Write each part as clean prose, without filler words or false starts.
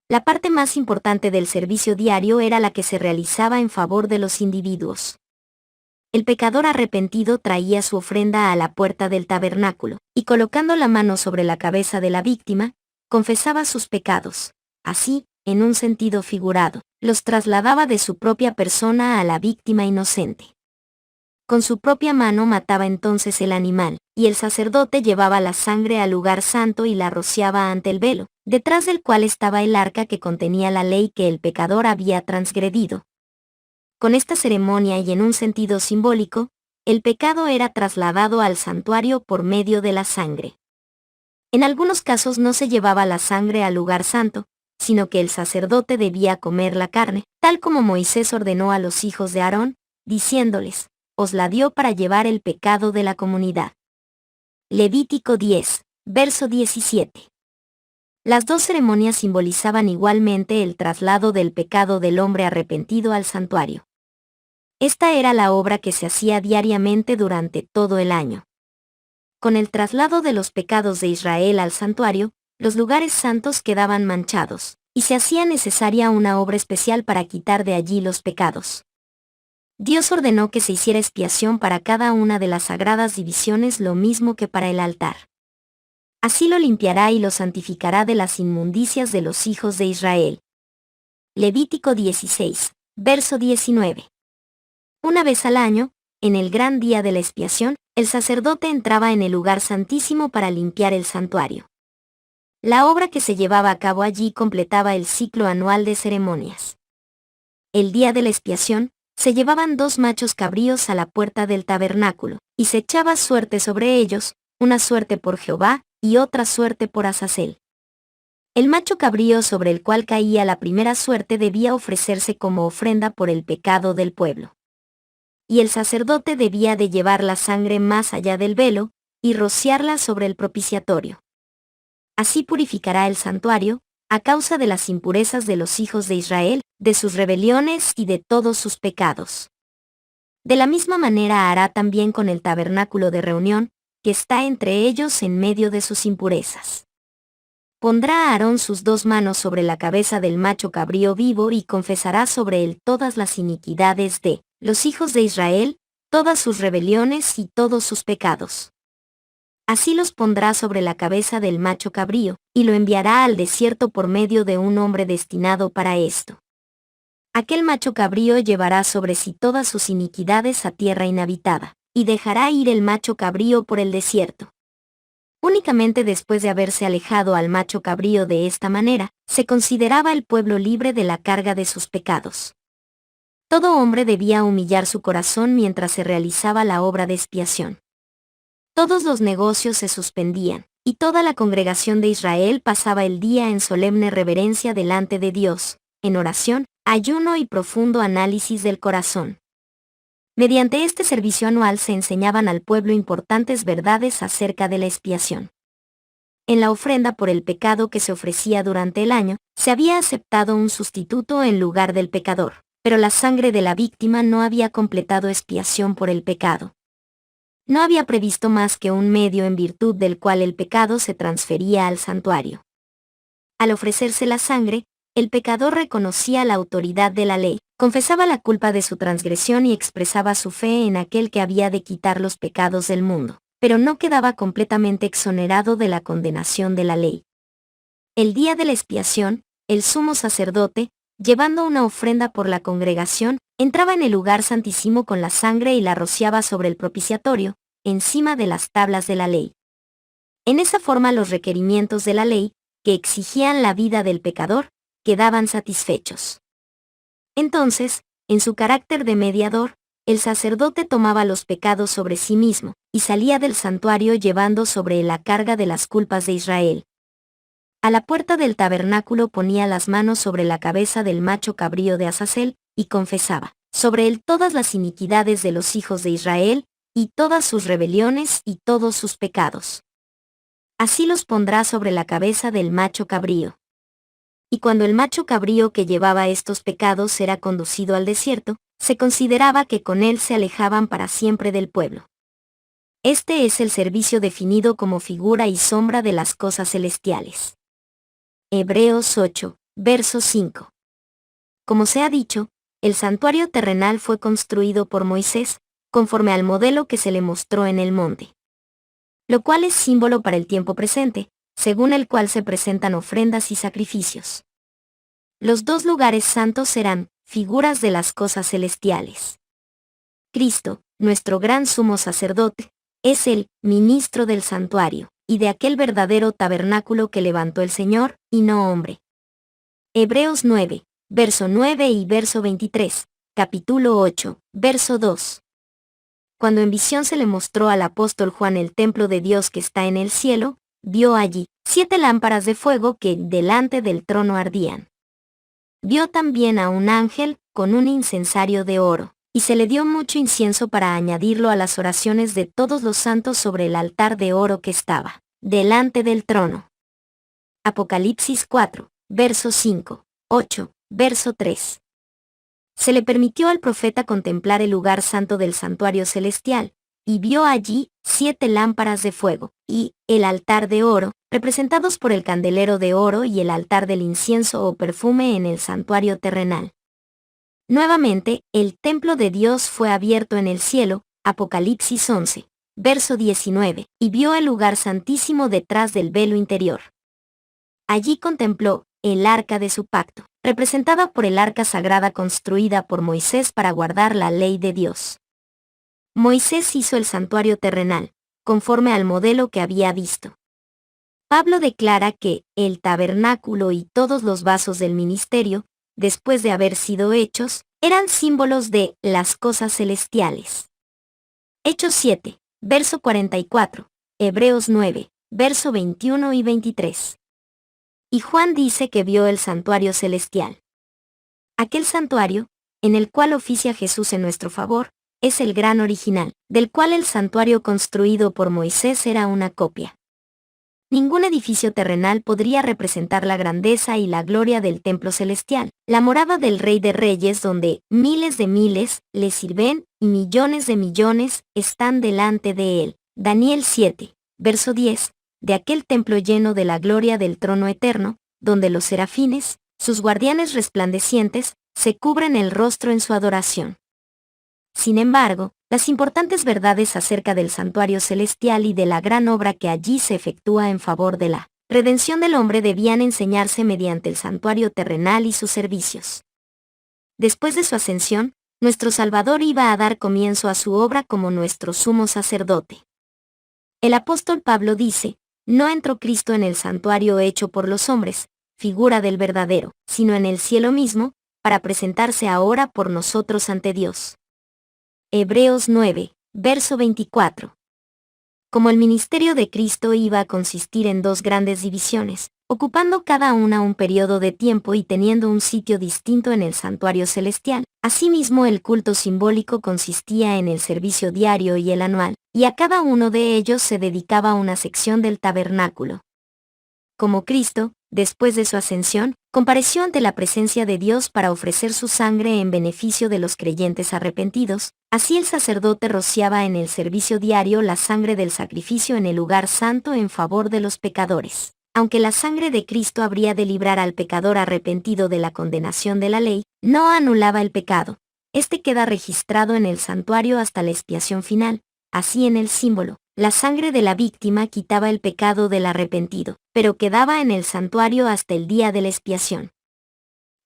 La parte más importante del servicio diario era la que se realizaba en favor de los individuos. El pecador arrepentido traía su ofrenda a la puerta del tabernáculo, y colocando la mano sobre la cabeza de la víctima, confesaba sus pecados. Así, en un sentido figurado, los trasladaba de su propia persona a la víctima inocente. Con su propia mano mataba entonces el animal, y el sacerdote llevaba la sangre al lugar santo y la rociaba ante el velo, detrás del cual estaba el arca que contenía la ley que el pecador había transgredido. Con esta ceremonia y en un sentido simbólico, el pecado era trasladado al santuario por medio de la sangre. En algunos casos no se llevaba la sangre al lugar santo, sino que el sacerdote debía comer la carne, tal como Moisés ordenó a los hijos de Aarón, diciéndoles: os la dio para llevar el pecado de la comunidad. Levítico 10, verso 17. Las dos ceremonias simbolizaban igualmente el traslado del pecado del hombre arrepentido al santuario. Esta era la obra que se hacía diariamente durante todo el año. Con el traslado de los pecados de Israel al santuario, los lugares santos quedaban manchados, y se hacía necesaria una obra especial para quitar de allí los pecados. Dios ordenó que se hiciera expiación para cada una de las sagradas divisiones, lo mismo que para el altar. Así lo limpiará y lo santificará de las inmundicias de los hijos de Israel. Levítico 16, verso 19. Una vez al año, en el gran día de la expiación, el sacerdote entraba en el lugar santísimo para limpiar el santuario. La obra que se llevaba a cabo allí completaba el ciclo anual de ceremonias. El día de la expiación, se llevaban 2 machos cabríos a la puerta del tabernáculo, y se echaba suerte sobre ellos, una suerte por Jehová, y otra suerte por Azazel. El macho cabrío sobre el cual caía la primera suerte debía ofrecerse como ofrenda por el pecado del pueblo. Y el sacerdote debía de llevar la sangre más allá del velo, y rociarla sobre el propiciatorio. Así purificará el santuario, a causa de las impurezas de los hijos de Israel, de sus rebeliones y de todos sus pecados. De la misma manera hará también con el tabernáculo de reunión, que está entre ellos en medio de sus impurezas. Pondrá a Aarón sus 2 manos sobre la cabeza del macho cabrío vivo y confesará sobre él todas las iniquidades de los hijos de Israel, todas sus rebeliones y todos sus pecados. Así los pondrá sobre la cabeza del macho cabrío, y lo enviará al desierto por medio de un hombre destinado para esto. Aquel macho cabrío llevará sobre sí todas sus iniquidades a tierra inhabitada, y dejará ir el macho cabrío por el desierto. Únicamente después de haberse alejado al macho cabrío de esta manera, se consideraba el pueblo libre de la carga de sus pecados. Todo hombre debía humillar su corazón mientras se realizaba la obra de expiación. Todos los negocios se suspendían, y toda la congregación de Israel pasaba el día en solemne reverencia delante de Dios, en oración, ayuno y profundo análisis del corazón. Mediante este servicio anual se enseñaban al pueblo importantes verdades acerca de la expiación. En la ofrenda por el pecado que se ofrecía durante el año, se había aceptado un sustituto en lugar del pecador, pero la sangre de la víctima no había completado expiación por el pecado. No había previsto más que un medio en virtud del cual el pecado se transfería al santuario. Al ofrecerse la sangre, el pecador reconocía la autoridad de la ley, confesaba la culpa de su transgresión y expresaba su fe en aquel que había de quitar los pecados del mundo, pero no quedaba completamente exonerado de la condenación de la ley. El día de la expiación, el sumo sacerdote, llevando una ofrenda por la congregación, entraba en el lugar santísimo con la sangre y la rociaba sobre el propiciatorio, encima de las tablas de la ley. En esa forma los requerimientos de la ley, que exigían la vida del pecador, quedaban satisfechos. Entonces, en su carácter de mediador, el sacerdote tomaba los pecados sobre sí mismo, y salía del santuario llevando sobre él la carga de las culpas de Israel. A la puerta del tabernáculo ponía las manos sobre la cabeza del macho cabrío de Azazel, y confesaba sobre él todas las iniquidades de los hijos de Israel, y todas sus rebeliones y todos sus pecados. Así los pondrá sobre la cabeza del macho cabrío. Y cuando el macho cabrío que llevaba estos pecados era conducido al desierto, se consideraba que con él se alejaban para siempre del pueblo. Este es el servicio definido como figura y sombra de las cosas celestiales. Hebreos 8, verso 5. Como se ha dicho, el santuario terrenal fue construido por Moisés, conforme al modelo que se le mostró en el monte, lo cual es símbolo para el tiempo presente, según el cual se presentan ofrendas y sacrificios. Los dos lugares santos serán figuras de las cosas celestiales. Cristo, nuestro gran sumo sacerdote, es el ministro del santuario, y de aquel verdadero tabernáculo que levantó el Señor, y no hombre. Hebreos 9, verso 9 y verso 23, capítulo 8, verso 2. Cuando en visión se le mostró al apóstol Juan el templo de Dios que está en el cielo, vio allí 7 lámparas de fuego que delante del trono ardían. Vio también a un ángel con un incensario de oro, y se le dio mucho incienso para añadirlo a las oraciones de todos los santos sobre el altar de oro que estaba delante del trono. Apocalipsis 4, verso 5, 8, verso 3. Se le permitió al profeta contemplar el lugar santo del santuario celestial, y vio allí 7 lámparas de fuego, y el altar de oro, representados por el candelero de oro y el altar del incienso o perfume en el santuario terrenal. Nuevamente, el templo de Dios fue abierto en el cielo, Apocalipsis 11, verso 19, y vio el lugar santísimo detrás del velo interior. Allí contempló el arca de su pacto, representada por el arca sagrada construida por Moisés para guardar la ley de Dios. Moisés hizo el santuario terrenal, conforme al modelo que había visto. Pablo declara que el tabernáculo y todos los vasos del ministerio, después de haber sido hechos, eran símbolos de las cosas celestiales. Hechos 7, verso 44, Hebreos 9, verso 21 y 23. Y Juan dice que vio el santuario celestial. Aquel santuario, en el cual oficia Jesús en nuestro favor, es el gran original, del cual el santuario construido por Moisés era una copia. Ningún edificio terrenal podría representar la grandeza y la gloria del templo celestial, la morada del Rey de Reyes donde miles de miles le sirven y millones de millones están delante de él. Daniel 7, verso 10, de aquel templo lleno de la gloria del trono eterno, donde los serafines, sus guardianes resplandecientes, se cubren el rostro en su adoración. Sin embargo, las importantes verdades acerca del santuario celestial y de la gran obra que allí se efectúa en favor de la redención del hombre debían enseñarse mediante el santuario terrenal y sus servicios. Después de su ascensión, nuestro Salvador iba a dar comienzo a su obra como nuestro sumo sacerdote. El apóstol Pablo dice, no entró Cristo en el santuario hecho por los hombres, figura del verdadero, sino en el cielo mismo, para presentarse ahora por nosotros ante Dios. Hebreos 9, verso 24. Como el ministerio de Cristo iba a consistir en 2 grandes divisiones, ocupando cada una un periodo de tiempo y teniendo un sitio distinto en el santuario celestial, asimismo el culto simbólico consistía en el servicio diario y el anual, y a cada uno de ellos se dedicaba una sección del tabernáculo. Como Cristo, después de su ascensión, compareció ante la presencia de Dios para ofrecer su sangre en beneficio de los creyentes arrepentidos, así el sacerdote rociaba en el servicio diario la sangre del sacrificio en el lugar santo en favor de los pecadores. Aunque la sangre de Cristo habría de librar al pecador arrepentido de la condenación de la ley, no anulaba el pecado. Este queda registrado en el santuario hasta la expiación final, así en el símbolo. La sangre de la víctima quitaba el pecado del arrepentido, pero quedaba en el santuario hasta el día de la expiación.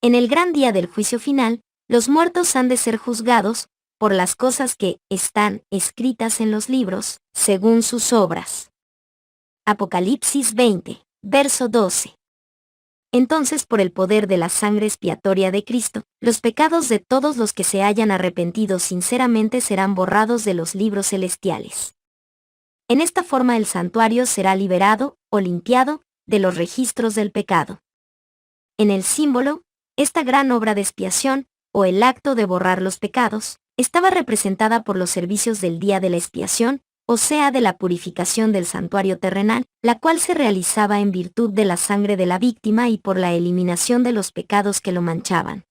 En el gran día del juicio final, los muertos han de ser juzgados por las cosas que están escritas en los libros, según sus obras. Apocalipsis 20, verso 12. Entonces, por el poder de la sangre expiatoria de Cristo, los pecados de todos los que se hayan arrepentido sinceramente serán borrados de los libros celestiales. En esta forma el santuario será liberado o limpiado de los registros del pecado. En el símbolo, esta gran obra de expiación, o el acto de borrar los pecados, estaba representada por los servicios del día de la expiación, o sea de la purificación del santuario terrenal, la cual se realizaba en virtud de la sangre de la víctima y por la eliminación de los pecados que lo manchaban.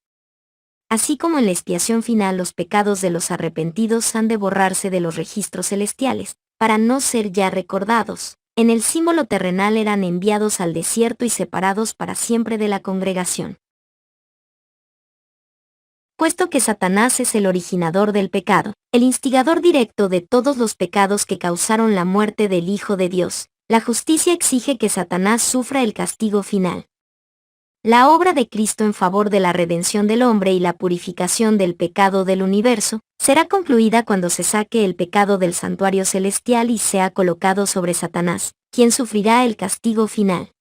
Así como en la expiación final los pecados de los arrepentidos han de borrarse de los registros celestiales, para no ser ya recordados. en el símbolo terrenal eran enviados al desierto y separados para siempre de la congregación. Puesto que Satanás es el originador del pecado, el instigador directo de todos los pecados que causaron la muerte del Hijo de Dios, la justicia exige que Satanás sufra el castigo final. La obra de Cristo en favor de la redención del hombre y la purificación del pecado del universo será concluida cuando se saque el pecado del santuario celestial y sea colocado sobre Satanás, quien sufrirá el castigo final.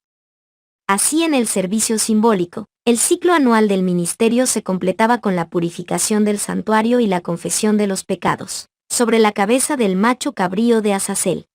Así, en el servicio simbólico, el ciclo anual del ministerio se completaba con la purificación del santuario y la confesión de los pecados, sobre la cabeza del macho cabrío de Azazel.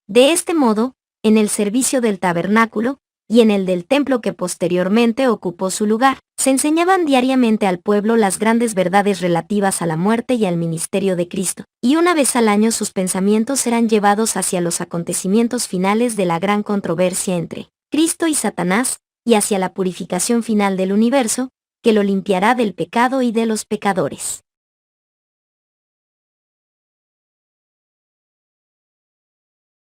De este modo, en el servicio del tabernáculo, y en el del templo que posteriormente ocupó su lugar, se enseñaban diariamente al pueblo las grandes verdades relativas a la muerte y al ministerio de Cristo, y una vez al año sus pensamientos eran llevados hacia los acontecimientos finales de la gran controversia entre Cristo y Satanás, y hacia la purificación final del universo, que lo limpiará del pecado y de los pecadores.